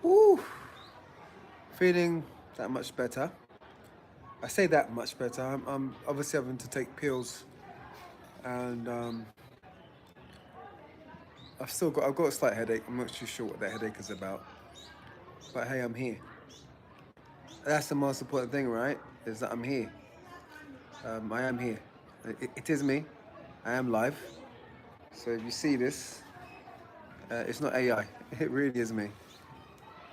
Ooh, feeling that much better. I say that much better. I'm obviously having to take pills, and I've got a slight headache. I'm not too sure what that headache is about, but hey, I'm here. That's the most important thing, right? Is that I'm here. I am here. It is me. I am live. So if you see this, it's not AI. It really is me.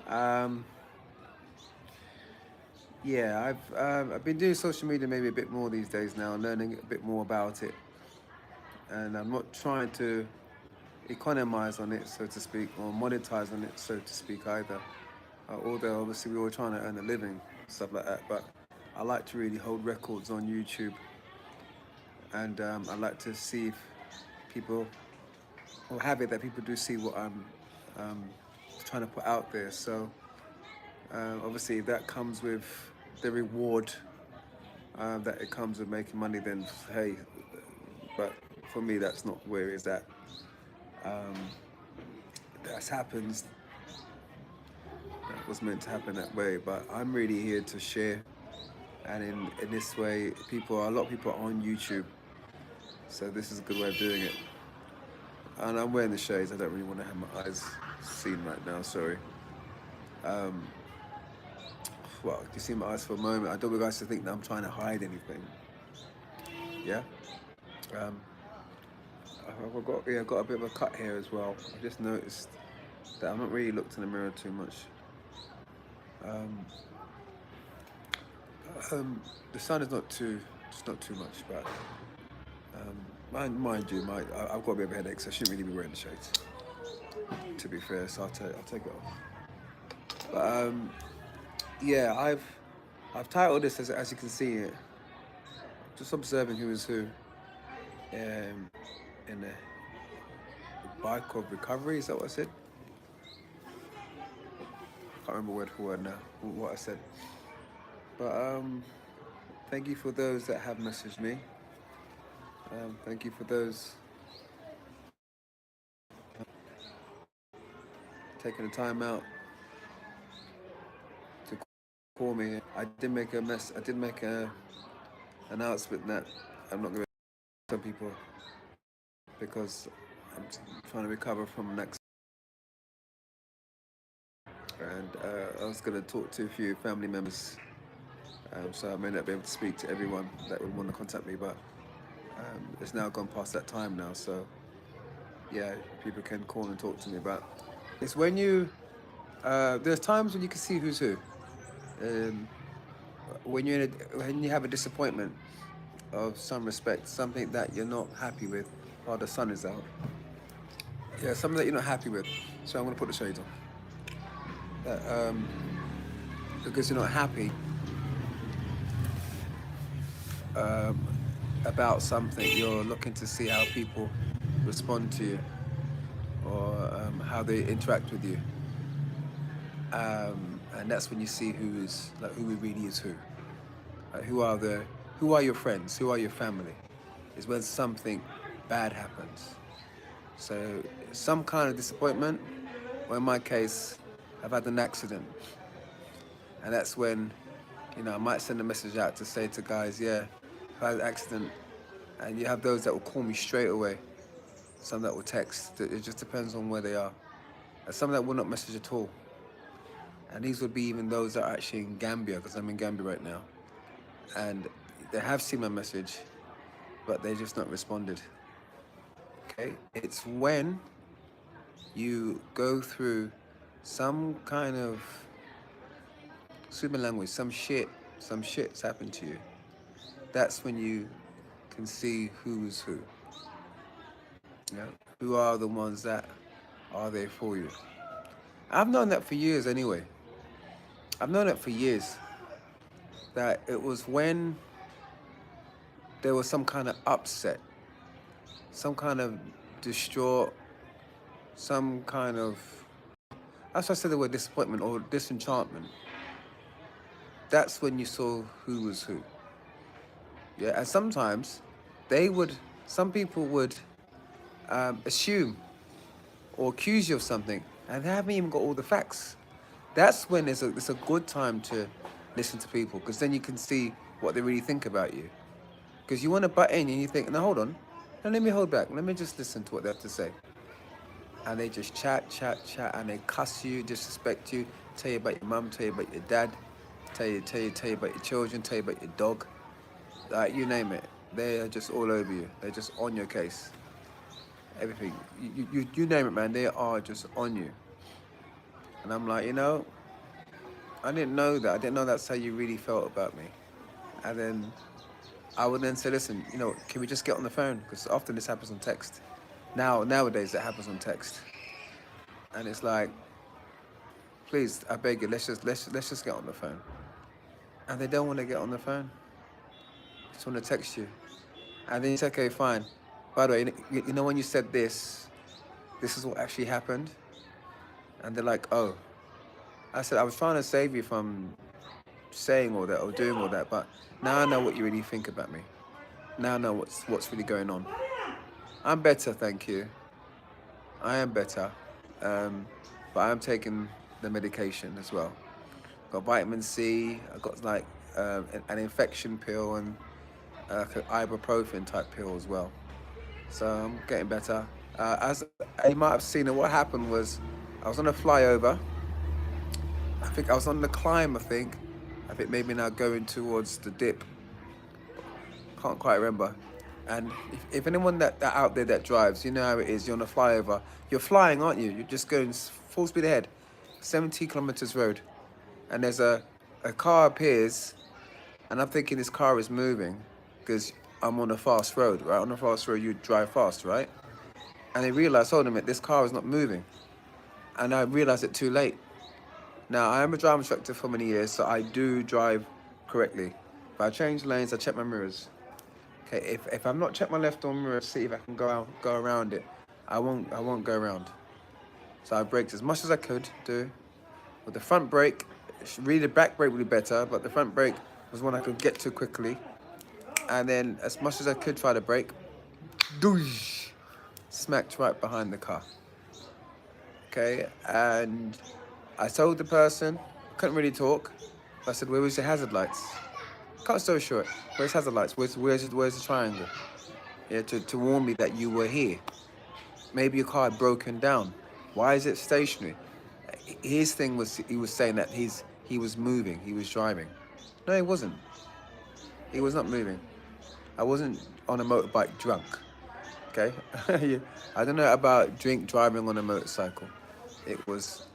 Um, yeah, I've been doing social media maybe a bit more these days now, learning a bit more about it, and I'm not trying to economize on it, so to speak, or monetize on it, so to speak, either. Although obviously we're all trying to earn a living, stuff like that. But I like to really hold records on YouTube, and I like to see if people, or have it that people do see what I'm um, trying to put out there. So obviously, if that comes with the reward that it comes with making money, then hey. But for me, that's not where it's at. Um, that's happens. That was meant to happen that way. But I'm really here to share, and in this way, a lot of people are on YouTube, so this is a good way of doing it. And I'm wearing the shades. I don't really want to have my eyes seen right now. Sorry. Um, well, you see my eyes for a moment. I don't want you guys to think that I'm trying to hide anything. Yeah. Um, I've got a bit of a cut here as well. I just noticed that I've not really looked in the mirror too much. Um, the sun is it's not too much, but mind you, I've got a bit of a headache, so I shouldn't really be wearing the shades. To be fair, so I'll take it off. But yeah, I've titled this as you can see it, just observing who is who, in the bike of recovery. Is that what I said? Can't remember word for word now what I said. But thank you for those that have messaged me. Thank you for those taking the time out to call me. I did make a announcement that I'm not going to some people because I'm trying to recover from an accident, and I was going to talk to a few family members. So I may not be able to speak to everyone that would want to contact me, but it's now gone past that time now. So yeah, people can call and talk to me. But it's when there's times when you can see who's who. Um, when you have a disappointment of some respect, something that you're not happy with while the sun is out. Yeah, something that you're not happy with. So I'm gonna put the shades on. Because you're not happy about something, you're looking to see how people respond to you, or how they interact with you, and that's when you see who really is who. Like, who are your friends? Who are your family? Is when something bad happens. So some kind of disappointment, or in my case, I've had an accident, and that's when, I might send a message out to say to guys, yeah, I had an accident, and you have those that will call me straight away, some that will text. It just depends on where they are, and some that will not message at all. And these would be even those that are actually in Gambia, because I'm in Gambia right now, and they have seen my message, but they just not responded. Okay, it's when you go through some kind of human language, some shit's happened to you. That's when you can see who is who. Yeah, who are the ones that are there for you. I've known that for years anyway. I've known it for years. That it was when there was some kind of upset, some kind of distraught, some kind of, that's why I said the word disappointment or disenchantment. That's when you saw who was who. Yeah, and sometimes some people would assume or accuse you of something, and they haven't even got all the facts. That's when it's a good time to listen to people, because then you can see what they really think about you. Because you want to butt in and you think, no, hold on, no, let me hold back. Let me just listen to what they have to say. And they just chat, chat, chat, and they cuss you, disrespect you, tell you about your mum, tell you about your dad, tell you about your children, tell you about your dog, like you name it. They are just all over you. They're just on your case. Everything, you name it, man. They are just on you. And I'm like, I didn't know that. I didn't know that's how you really felt about me. And then I would then say, listen, can we just get on the phone? Because often this happens on text. Nowadays it happens on text, and it's like, please, I beg you, let's just get on the phone. And they don't want to get on the phone. They just want to text you. And then you say, okay, fine. By the way, when you said this is what actually happened. And they're like, oh. I said, I was trying to save you from saying all that or doing all that, but now I know what you really think about me. Now I know what's really going on. I'm better, thank you. I am better. But I'm taking the medication as well. Got vitamin C. I got like an infection pill and like an ibuprofen type pill as well. So I'm getting better. As you might have seen, what happened was I was on a flyover. I think I was on the climb. I think maybe now going towards the dip. Can't quite remember. And if anyone that out there that drives, you know how it is. You're on a flyover. You're flying, aren't you? You're just going full speed ahead, 70 kilometers road, and there's a car appears, and I'm thinking this car is moving because I'm on a fast road, right? On a fast road, you drive fast, right? And I realized, hold on a minute, this car is not moving, and I realized it too late. Now I am a driving instructor for many years, so I do drive correctly. But I change lanes, I check my mirrors. Okay, if I've not checked my left door mirror to see if I can go around it, I won't go around. So I braked as much as I could do. With the front brake, really the back brake would be better, but the front brake was one I could get to quickly. And then as much as I could try to brake, doosh, smacked right behind the car. Okay, and I told the person, couldn't really talk. I said, where was the hazard lights? Cut story short, where's hazard lights? Where's the triangle? Yeah, to warn me that you were here. Maybe your car had broken down. Why is it stationary? His thing was, he was saying that he was moving, he was driving. No, he wasn't. He was not moving. I wasn't on a motorbike drunk, okay? I don't know about drink driving on a motorcycle. It was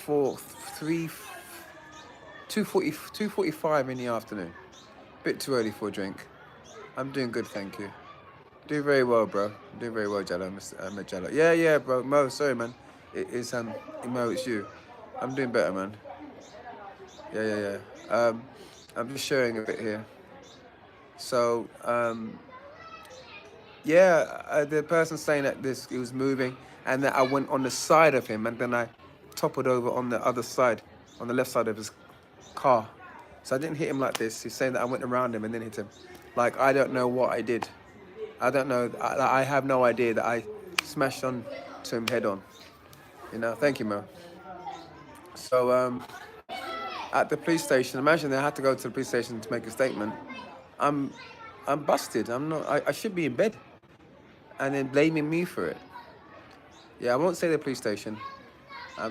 2:45 in the afternoon. Bit too early for a drink. I'm doing good, thank you. Do very well, bro. Do very well, Jello. Mr. Jello. Yeah, bro. Mo, sorry, man. It's Mo, it's you. I'm doing better, man. Yeah. I'm just sharing a bit here. So, the person saying that he was moving, and that I went on the side of him, and then I toppled over on the other side, on the left side of his car. So I didn't hit him like this. He's saying that I went around him and then hit him. Like, I don't know what I did. I don't know. I have no idea that I smashed on to him head on. Thank you, Mo. So at the police station, imagine I had to go to the police station to make a statement. I'm busted. I'm not. I should be in bed, and then blaming me for it. Yeah, I won't say the police station.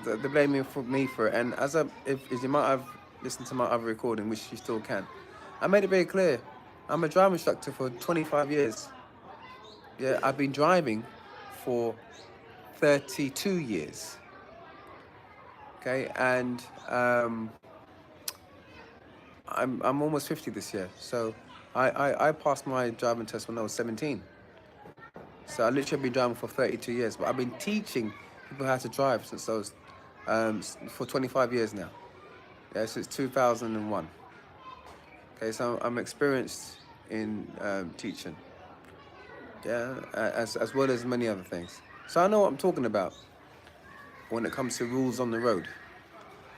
They're blaming me for it. And as you might have listened to my other recording, which you still can, I made it very clear. I'm a driving instructor for 25 years. Yeah, I've been driving for 32 years. Okay, and I'm almost 50 this year. So I passed my driving test when I was 17. So I literally been driving for 32 years. But I've been teaching people how to drive since I was for 25 years now. Yeah, since 2001. Okay, so I'm experienced in teaching. Yeah, as well as many other things. So I know what I'm talking about when it comes to rules on the road.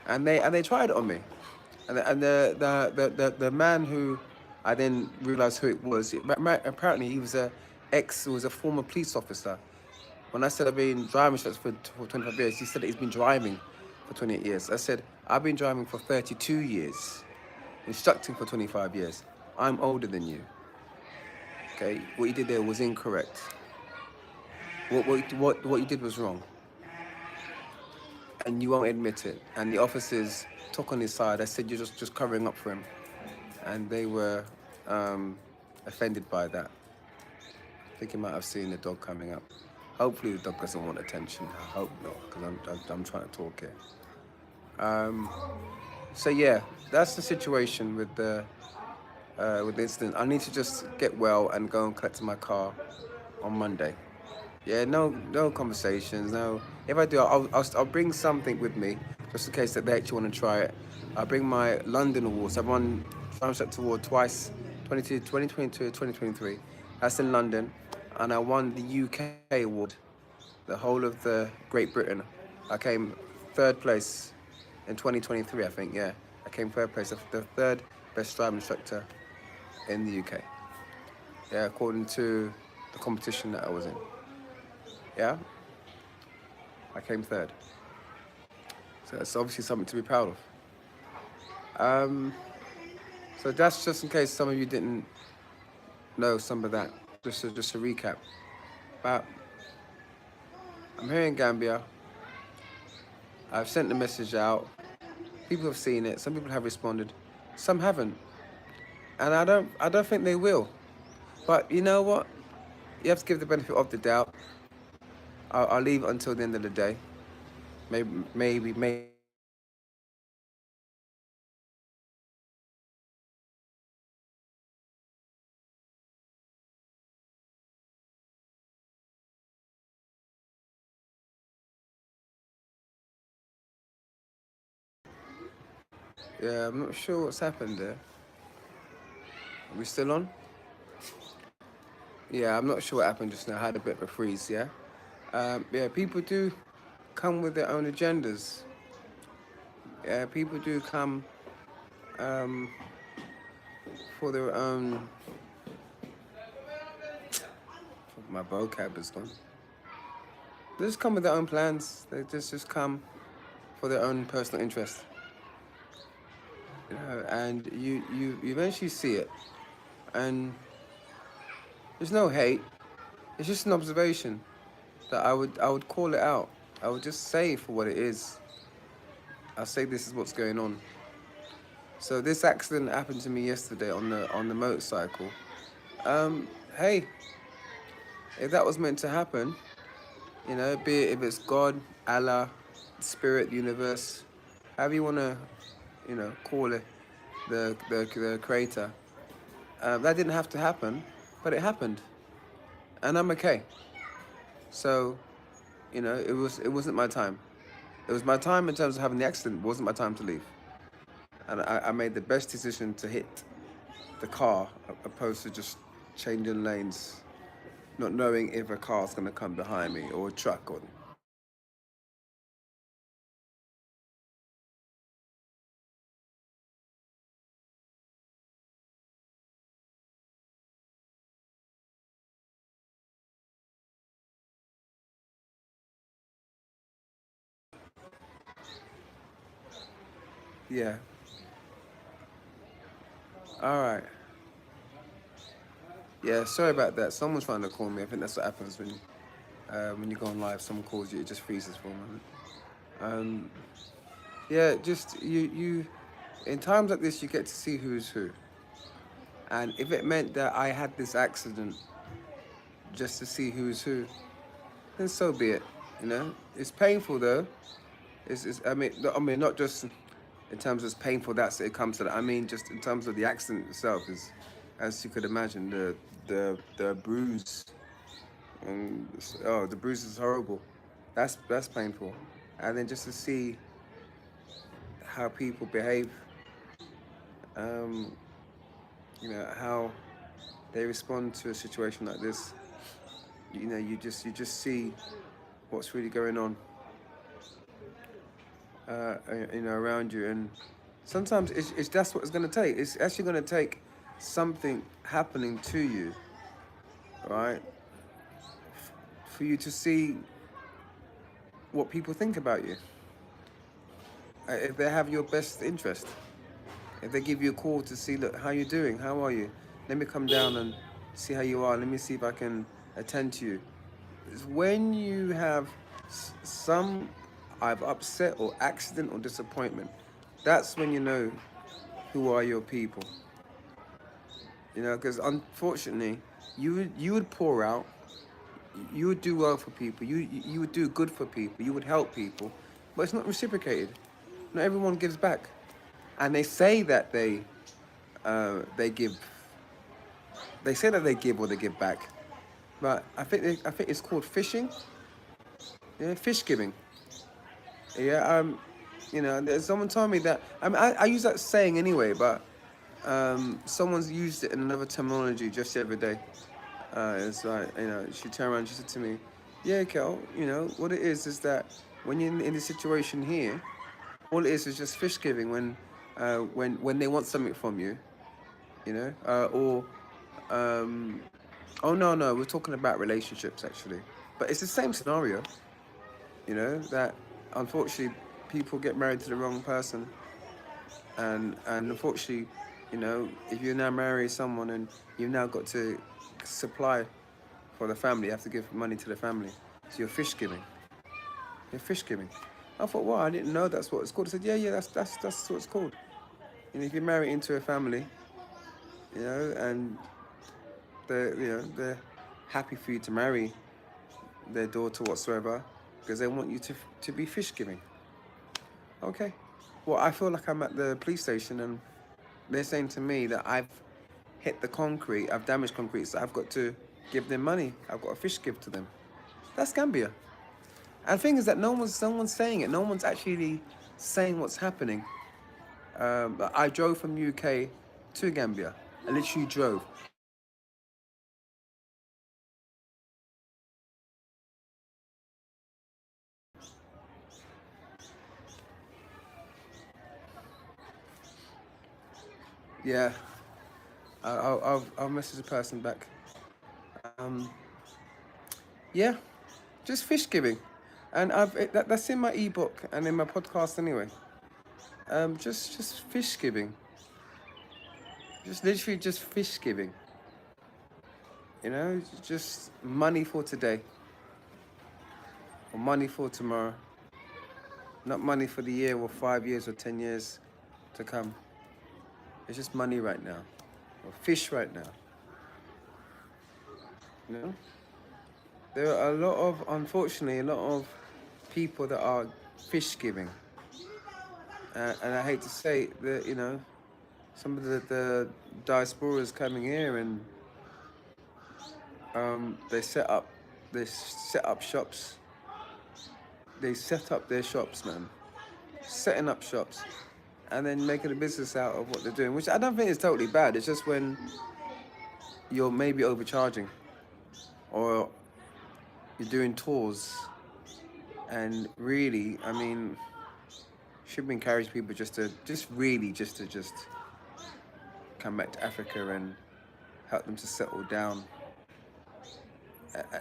And they tried it on me. And the man who I then realized who it was, apparently he was a former police officer. When I said I've been driving instructor for 25 years, he said that he's been driving for 28 years. I said, I've been driving for 32 years, instructing for 25 years. I'm older than you. Okay, what you did there was incorrect. What you did was wrong, and you won't admit it. And the officers took on his side. I said you're just covering up for him, and they were offended by that. I think he might have seen the dog coming up. Hopefully the dog doesn't want attention. I hope not, because I'm trying to talk here. So yeah, that's the situation with the incident. I need to just get well and go and collect my car on Monday. Yeah, no conversations. No, if I do, I'll bring something with me just in case that they actually want to try it. I'll bring my London awards. I've won Farm Sector Award twice, 2022, 2023. That's in London, and I won the UK award, the whole of the Great Britain. I came third place in 2023, I think. Yeah, I came third place, the third best driving instructor in the UK. Yeah, according to the competition that I was in. Yeah, I came third. So it's obviously something to be proud of. So that's just in case some of you didn't know some of that. Just a recap. But I'm here in Gambia. I've sent the message out. People have seen it. Some people have responded. Some haven't. And I don't think they will. But you know what? You have to give the benefit of the doubt. I'll leave it until the end of the day. Maybe. Yeah, I'm not sure what's happened there. Are we still on? Yeah, I'm not sure what happened just now. I had a bit of a freeze, yeah? Yeah, people do come with their own agendas. Yeah, people do come for their own... My vocab is gone. They just come with their own plans. They just come for their own personal interest. You know, and you eventually see it. And there's no hate. It's just an observation that I would call it out. I would just say for what it is. I'll say this is what's going on. So this accident happened to me yesterday on the motorcycle. Hey, if that was meant to happen, you know, be it if it's God, Allah, Spirit, universe, however you wanna, you know, call it, the Creator. That didn't have to happen, but it happened, and I'm okay. So, you know, it wasn't my time. It was my time in terms of having the accident. It wasn't my time to leave, and I made the best decision to hit the car opposed to just changing lanes, not knowing if a car's gonna come behind me or a truck or. Yeah. All right. Yeah. Sorry about that. Someone's trying to call me. I think that's what happens when you go on live. Someone calls you. It just freezes for a moment. Yeah. Just you. In times like this, you get to see who's who. And if it meant that I had this accident just to see who's who, then so be it. You know, it's painful though. I mean, not just in terms of it's painful. That's it comes to that. I mean, just in terms of the accident itself is, as you could imagine, the bruise. The bruise is horrible. That's painful. And then just to see how people behave, um, you know, how they respond to a situation like this. You know, you just see what's really going on, you know, around you, and sometimes it's that's what it's going to take. It's actually going to take something happening to you, right, for you to see what people think about you. if they have your best interest. If they give you a call to see, look, how you doing? How are you? Let me come down and see how you are. Let me see if I can attend to you. It's when you have some either upset or accident or disappointment. That's when you know who are your people. You know, because unfortunately, you would pour out, you would do well for people, you would do good for people, you would help people, but it's not reciprocated. Not everyone gives back, and they say that they give, they say that they give or they give back, but I think it's called fishing. Yeah, fish giving. Yeah, you know, there's someone told me that. I mean, I use that saying anyway, but someone's used it in another terminology just the other day. It's like, you know, she turned around and she said to me, yeah, Kel, you know, what it is that when you're in this situation here, all it is just fish giving when they want something from you, you know, um, oh no, we're talking about relationships actually, but it's the same scenario, you know, that unfortunately people get married to the wrong person, and unfortunately, you know, if you now marry someone and you've now got to supply for the family, you have to give money to the family. So you're fish giving. You're fish giving. I thought, wow, I didn't know that's what it's called. I said, yeah, that's what it's called. And if you marry into a family, you know, and they're happy for you to marry their daughter whatsoever, because they want you to be fish giving. Okay. Well, I feel like I'm at the police station and they're saying to me that I've hit the concrete, I've damaged concrete, so I've got to give them money. I've got a fish gift to them. That's Gambia. And the thing is that no one's saying it. No one's actually saying what's happening. I drove from UK to Gambia. I literally drove. Yeah, I'll message the person back. Um, yeah, just fish giving, and that's in my ebook and in my podcast anyway. Just fish giving, just literally just fish giving. You know, just money for today or money for tomorrow, not money for the year or 5 years or 10 years to come. It's just money right now, or fish right now. You know, there are a lot of, unfortunately, a lot of people that are fish giving, and I hate to say that, you know, some of the diasporas coming here and they set up shops. They set up their shops, man, setting up shops, and then making a business out of what they're doing, which I don't think is totally bad. It's just when you're maybe overcharging, or you're doing tours, and really, I mean, should encourage people just come back to Africa and help them to settle down,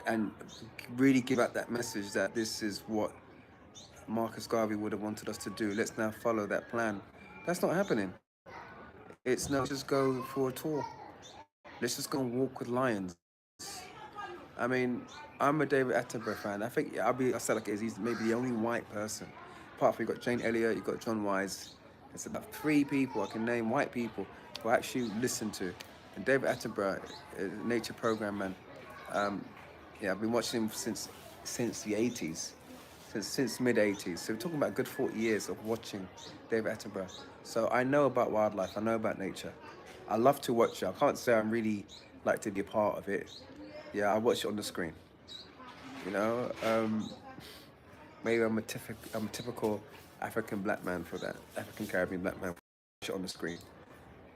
and really give out that message that this is what Marcus Garvey would have wanted us to do. Let's now follow that plan. That's not happening. It's now just go for a tour. Let's just go and walk with lions. I mean, I'm a David Attenborough fan. I said like he's maybe the only white person. Apart from you got Jane Elliott, you got John Wise. It's about 3 people I can name, white people, who I actually listen to. And David Attenborough, nature program man. Yeah, I've been watching him since the 80s, since mid 80s. So we're talking about a good 40 years of watching David Attenborough. So I know about wildlife. I know about nature. I love to watch it. I can't say I'm really like to be a part of it. Yeah, I watch it on the screen. You know, maybe I'm a typical African black man for that. African Caribbean black man. Watch it on the screen.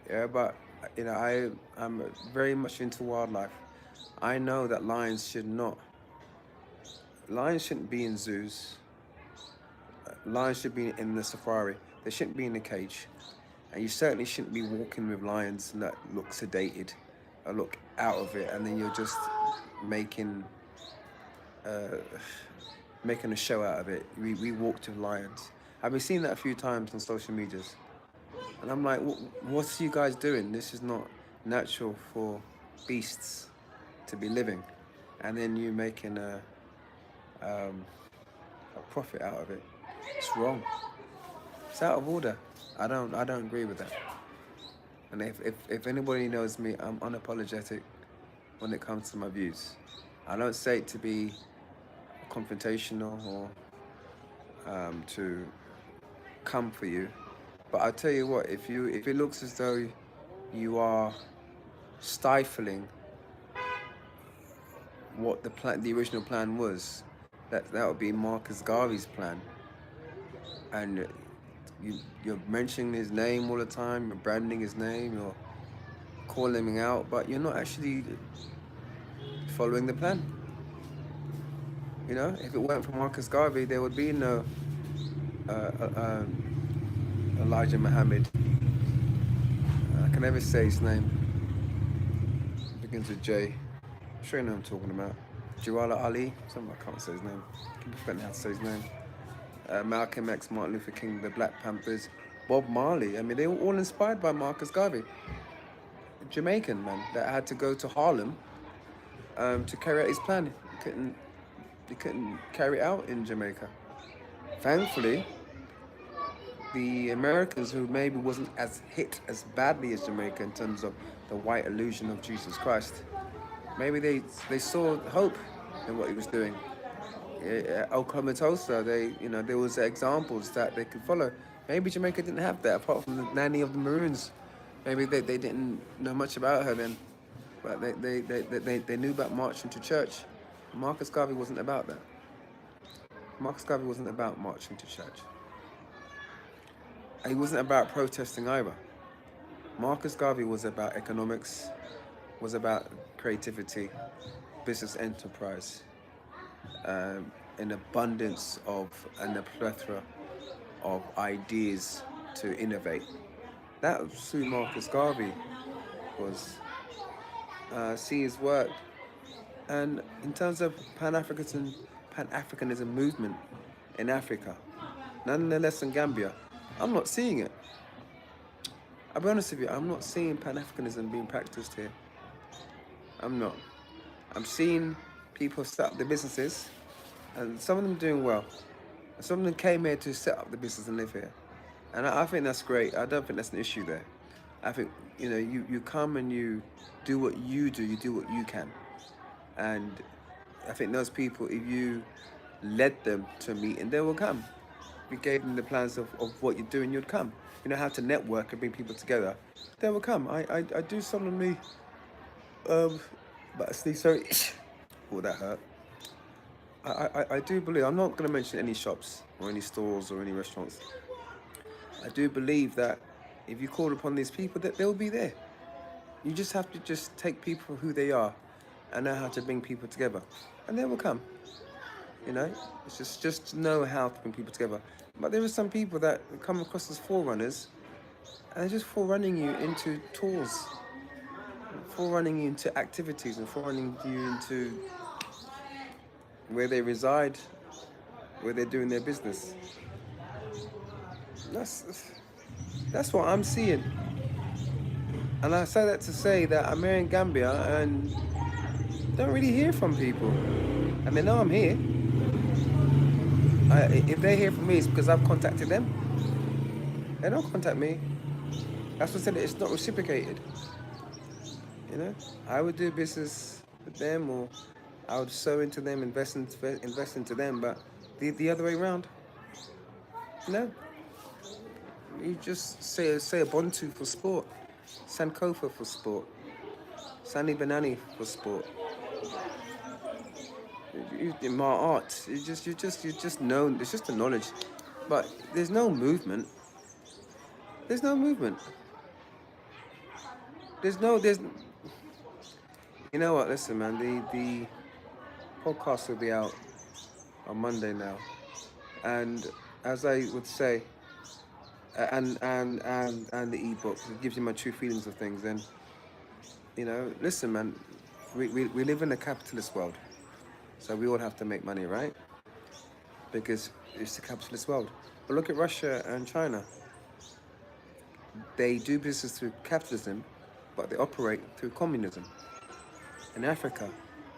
Yeah, but you know, I'm very much into wildlife. I know that lions shouldn't be in zoos. Lions should be in the safari. They shouldn't be in a cage. And you certainly shouldn't be walking with lions that look sedated or look out of it, and then you're just making making a show out of it. We walked with lions. I've been seeing that a few times on social medias, and I'm like, what's you guys doing? This is not natural for beasts to be living, and then you making a profit out of it. It's wrong. It's out of order. I don't agree with that. And if anybody knows me, I'm unapologetic when it comes to my views. I don't say it to be confrontational or to come for you, but I tell you what, if it looks as though you are stifling what the original plan was, that would be Marcus Garvey's plan, and you're mentioning his name all the time, you're branding his name, you're calling him out, but you're not actually following the plan. You know, if it weren't for Marcus Garvey, there would be no Elijah Muhammad. I can never say his name. It begins with J. I'm sure you know what I'm talking about. Jawala Ali. Something I can't say his name. I keep forgetting how to say his name. Malcolm X, Martin Luther King, the Black Panthers, Bob Marley. I mean, they were all inspired by Marcus Garvey. A Jamaican man that had to go to Harlem to carry out his plan. He couldn't carry it out in Jamaica. Thankfully, the Americans, who maybe wasn't as hit as badly as Jamaica in terms of the white illusion of Jesus Christ, maybe they saw hope in what he was doing. Oklahoma Tulsa, there was examples that they could follow. Maybe Jamaica didn't have that, apart from the nanny of the Maroons. Maybe they didn't know much about her then, but they knew about marching to church. Marcus Garvey wasn't about that. Marcus Garvey wasn't about marching to church. And he wasn't about protesting either. Marcus Garvey was about economics, was about creativity, business enterprise, an abundance of and a plethora of ideas to innovate. That was who Marcus Garvey was. See his work. And in terms of Pan-Africanism movement in Africa, nonetheless in Gambia, I'm not seeing it. I'll be honest with you, I'm not seeing Pan-Africanism being practiced here. I'm not. I'm seeing people set up their businesses, and some of them doing well. Some of them came here to set up the business and live here. And I think that's great. I don't think that's an issue there. I think, you come and you do what you do what you can. And I think those people, if you led them to a meeting, they will come. If you gave them the plans of what you're doing, you'd come. You know how to network and bring people together, they will come. I do solemnly, but sorry, oh, that hurt. I do believe, I'm not going to mention any shops or any stores or any restaurants. I do believe that if you call upon these people, that they'll be there. You just have to just take people for who they are and know how to bring people together, and they will come. It's just to know how to bring people together. But there are some people that come across as forerunners, and they're just forerunning you into tours, forerunning you into activities, and forerunning you into where they reside, where they're doing their business. That's what I'm seeing. And I say that to say that I'm here in Gambia and don't really hear from people. And they know I'm here. If they hear from me, it's because I've contacted them. They don't contact me. That's what I said, it's not reciprocated. I would do business with them, or I would sow into them, invest into them, but the other way around. No. You just say a Bontu for sport, Sankofa for sport, Sani Banani for sport. In my art, you just know, it's just a knowledge, but there's no movement. There's no movement. There's. You know what? Listen, man. The podcast will be out on Monday now, and as I would say, and the ebook, it gives you my true feelings of things. And listen, man. We live in a capitalist world. So we all have to make money, right? Because it's a capitalist world. But look at Russia and China. They do business through capitalism, but they operate through communism. In Africa,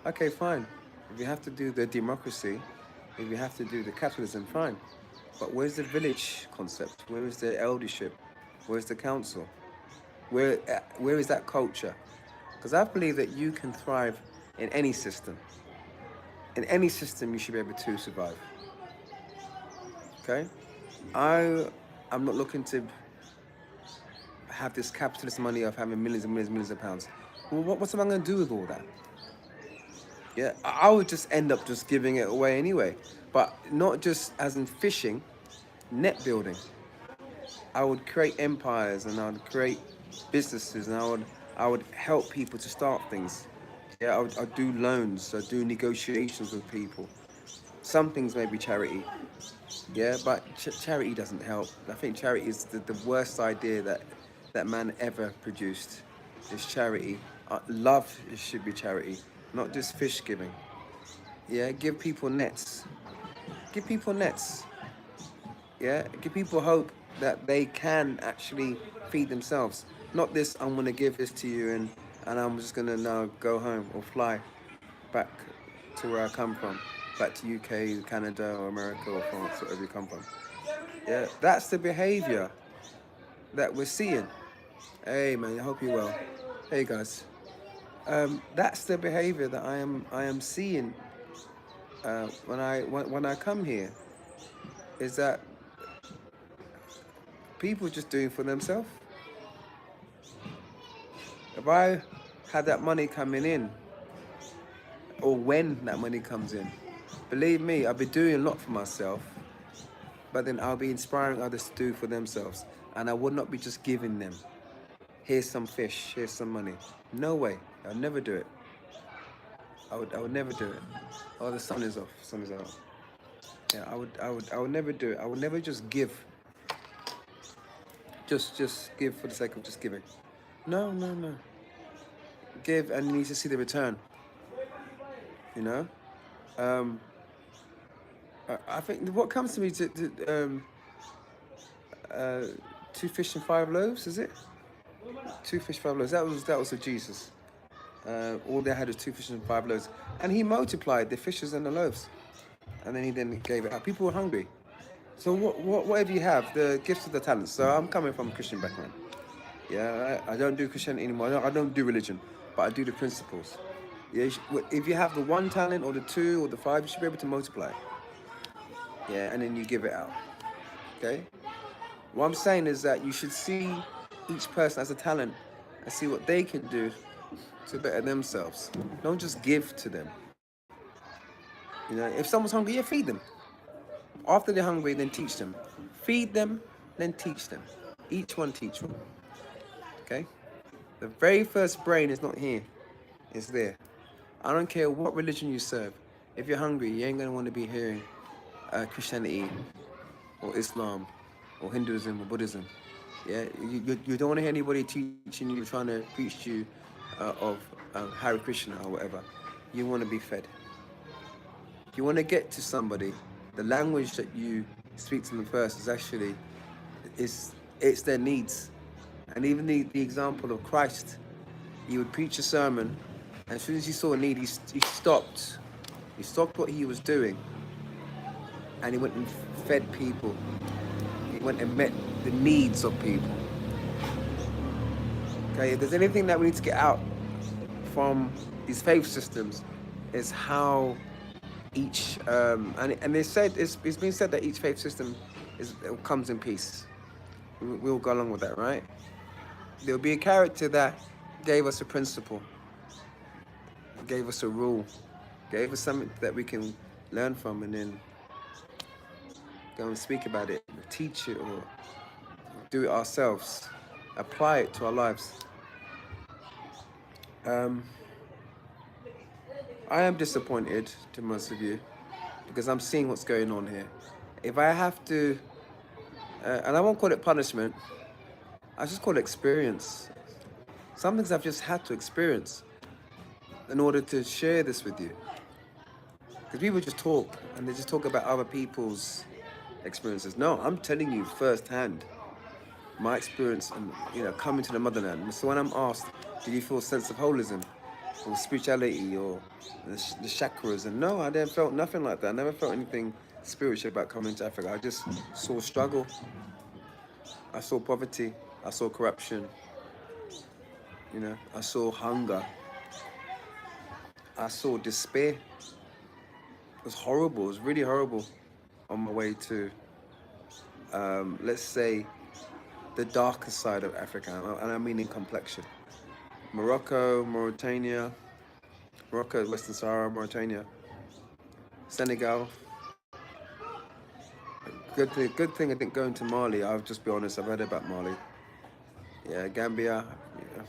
okay, fine. If you have to do the democracy, if you have to do the capitalism, fine. But where's the village concept? Where is the eldership? Where's the council? Where is that culture? Because I believe that you can thrive in any system. In any system, you should be able to survive. Okay? I'm not looking to have this capitalist money of having millions and millions and millions of pounds. Well, what's am I going to do with all that? Yeah, I would just end up just giving it away anyway. But not just as in fishing, net building. I would create empires and I would create businesses and I would help people to start things. Yeah, I'd do loans, I'd do negotiations with people. Some things may be charity. Yeah, but charity doesn't help. I think charity is the worst idea that man ever produced. Is charity. Love should be charity, not just fish giving. Yeah, give people nets. Give people nets. Yeah, give people hope that they can actually feed themselves. Not this, I'm gonna give this to you and I'm just gonna now go home or fly back to where I come from, back to UK, Canada, or America, or France, wherever you come from. Yeah, that's the behavior that we're seeing. Hey man, I hope you're well. Hey guys, that's the behavior that I am seeing when I come here. Is that people just doing for themselves? If I had that money coming in, or when that money comes in, believe me, I'll be doing a lot for myself, but then I'll be inspiring others to do for themselves. And I would not be just giving them, here's some fish, here's some money. No way, I'll never do it. I would never do it. Oh, the sun is off, sun is out. Yeah, I would never do it. I would never just give. Just give for the sake of just giving. No. Give and you need to see the return. You know? I think what comes to me to 2 fish and 5 loaves, is it? 2 fish, 5 loaves. That was of Jesus. All they had was 2 fish and 5 loaves, and he multiplied the fishes and the loaves, and then he gave it out. People were hungry. So whatever you have, the gifts of the talents. So I'm coming from a Christian background. Yeah, I don't do Christianity anymore. I don't do religion, but I do the principles. Yeah, if you have the 1 talent or the 2 or the 5, you should be able to multiply it. Yeah, and then you give it out. Okay. What I'm saying is that you should see each person as a talent and see what they can do to better themselves. Don't just give to them. You know, if someone's hungry, yeah, feed them. After they're hungry, then teach them. Feed them, then teach them. Each one teach one. Okay? The very first brain is not here. It's there. I don't care what religion you serve. If you're hungry, you ain't going to want to be hearing Christianity or Islam or Hinduism or Buddhism. Yeah, you don't want to hear anybody teaching you, trying to preach to you of Hare Krishna or whatever. You want to be fed. You want to get to somebody, the language that you speak to them first is actually, it's their needs. And even the example of Christ, he would preach a sermon, and as soon as he saw a need, he stopped. He stopped what he was doing, and he went and fed people. He went and met the needs of people. Okay, if there's anything that we need to get out from these faith systems, is how each and they said it's been said that each faith system comes in peace. We'll go along with that, right? There'll be a character that gave us a principle, gave us a rule, gave us something that we can learn from, and then go and speak about it, teach it, or do it ourselves, apply it to our lives. I am disappointed to most of you because I'm seeing what's going on here. If I have to, and I won't call it punishment, I just call it experience. Some things I've just had to experience in order to share this with you. Because people just talk, and they just talk about other people's experiences. No, I'm telling you firsthand my experience and coming to the motherland. So when I'm asked, did you feel a sense of holism or spirituality or the chakras? And no, I didn't felt nothing like that. I never felt anything spiritual about coming to Africa. I just saw struggle. I saw poverty. I saw corruption. I saw hunger. I saw despair. It was horrible. It was really horrible on my way to, let's say, the darker side of Africa, and I mean in complexion. Morocco, Mauritania, Morocco, Western Sahara, Mauritania, Senegal. Good thing I didn't go into Mali. I'll just be honest, I've heard about Mali. Yeah, Gambia. Yeah.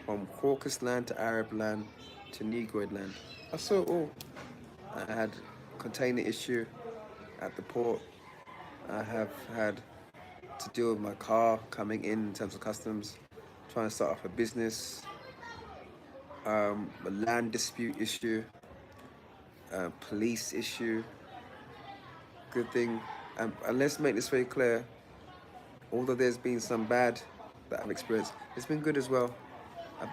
From Caucasus land to Arab land to Negroid land. I saw it all. I had container issue at the port. I have had to deal with my car coming in terms of customs, trying to start off a business, a land dispute issue, police issue. Good thing, and let's make this very clear, although there's been some bad that I've experienced, it's been good as well.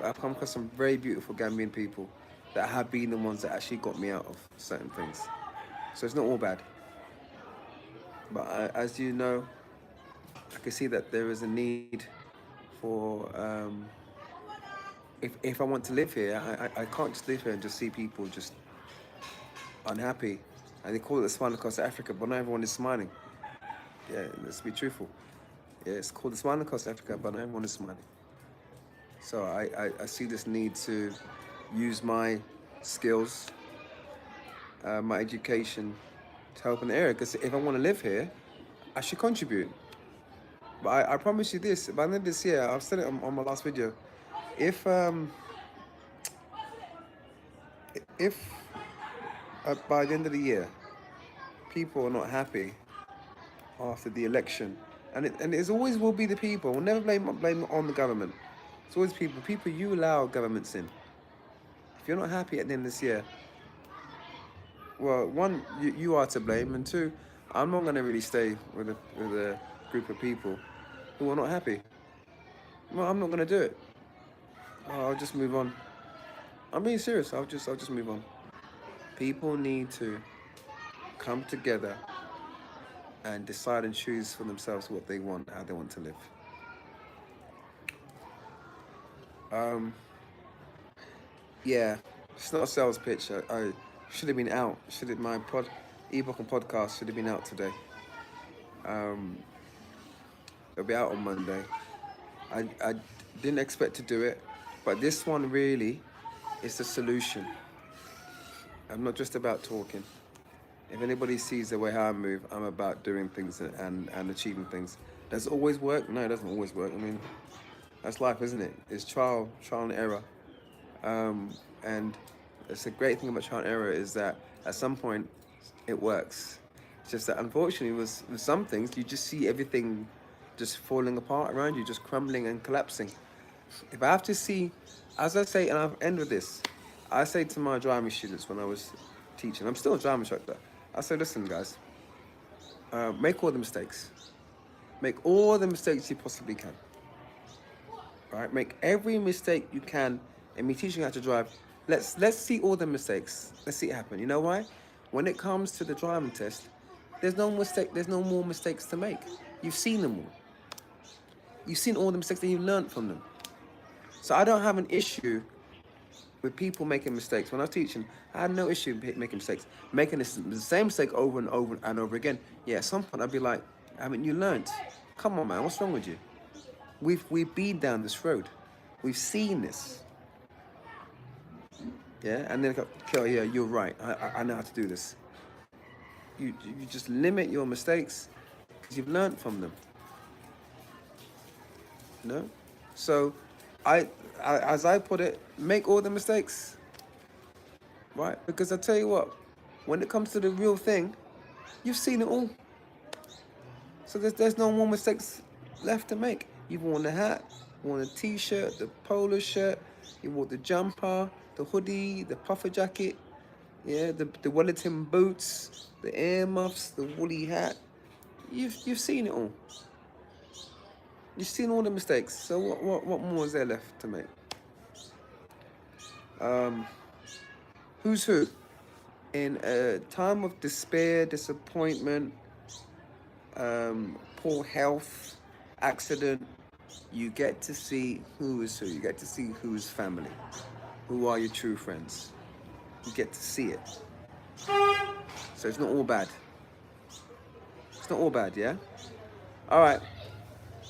I've come across some very beautiful Gambian people that have been the ones that actually got me out of certain things. So it's not all bad. But as you know, I can see that there is a need for, if I want to live here, I can't just live here and just see people just unhappy. And they call it the smile across Africa, but not everyone is smiling. Yeah, let's be truthful. Yeah, it's called the smile across Africa, but not everyone is smiling. So I see this need to use my skills, my education to help in the area. Because if I want to live here, I should contribute. But I promise you this, by the end of this year, I've said it on my last video, if by the end of the year, people are not happy after the election, and it always will be the people. We'll never blame on the government. It's always people you allow governments in. If you're not happy at the end of this year, well, one, you are to blame, and two, I'm not going to really stay with a group of people who are not happy. Well, I'm not going to do it. I'll just move on. I'm being serious. I'll just move on. People need to come together and decide and choose for themselves what they want, how they want to live. Yeah, it's not a sales pitch. I should have been out. My ebook and podcast should have been out today. It'll be out on Monday. I didn't expect to do it, but this one really is the solution. I'm not just about talking. If anybody sees the way how I move, I'm about doing things and achieving things. Does it always work? No, it doesn't always work. I mean, that's life, isn't it? It's trial and error. And it's a great thing about trial and error is that at some point it works. It's just that unfortunately with some things, you just see everything just falling apart around you, just crumbling and collapsing. If I have to see, as I say, and I'll end with this, I say to my driving students when I was teaching, I'm still a driving instructor, I say, listen guys, make all the mistakes. Make all the mistakes you possibly can. Right? Make every mistake you can in me teaching you how to drive. Let's see all the mistakes. Let's see it happen. You know why? When it comes to the driving test, there's no more mistakes to make. You've seen them all. You've seen all the mistakes and you've learned from them. So I don't have an issue with people making mistakes. When I was teaching, I had no issue making mistakes. Making the same mistake over and over and over again. Yeah, at some point I'd be like, haven't you learned? Come on, man, what's wrong with you? We've been down this road. We've seen this. Yeah, and then go, yeah, you're right. I know how to do this. You just limit your mistakes because you've learned from them. You know? So I as I put it, make all the mistakes. Right? Because I tell you what, when it comes to the real thing, you've seen it all. So there's no more mistakes left to make. You've worn the hat, worn the t-shirt, the polo shirt, you wore the jumper, the hoodie, the puffer jacket. Yeah, the Wellington boots, the earmuffs, the woolly hat. You've seen it all. You've seen all the mistakes. So what more is there left to make? Who's who? In a time of despair, disappointment, poor health, accident, you get to see who is who. You get to see who is family. Who are your true friends? You get to see it. So it's not all bad. It's not all bad, yeah? All right,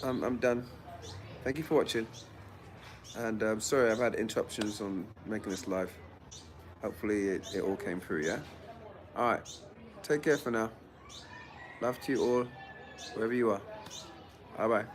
I'm done. Thank you for watching. And sorry, I've had interruptions on making this live. Hopefully it all came through, yeah? All right, take care for now. Love to you all, wherever you are. Bye-bye.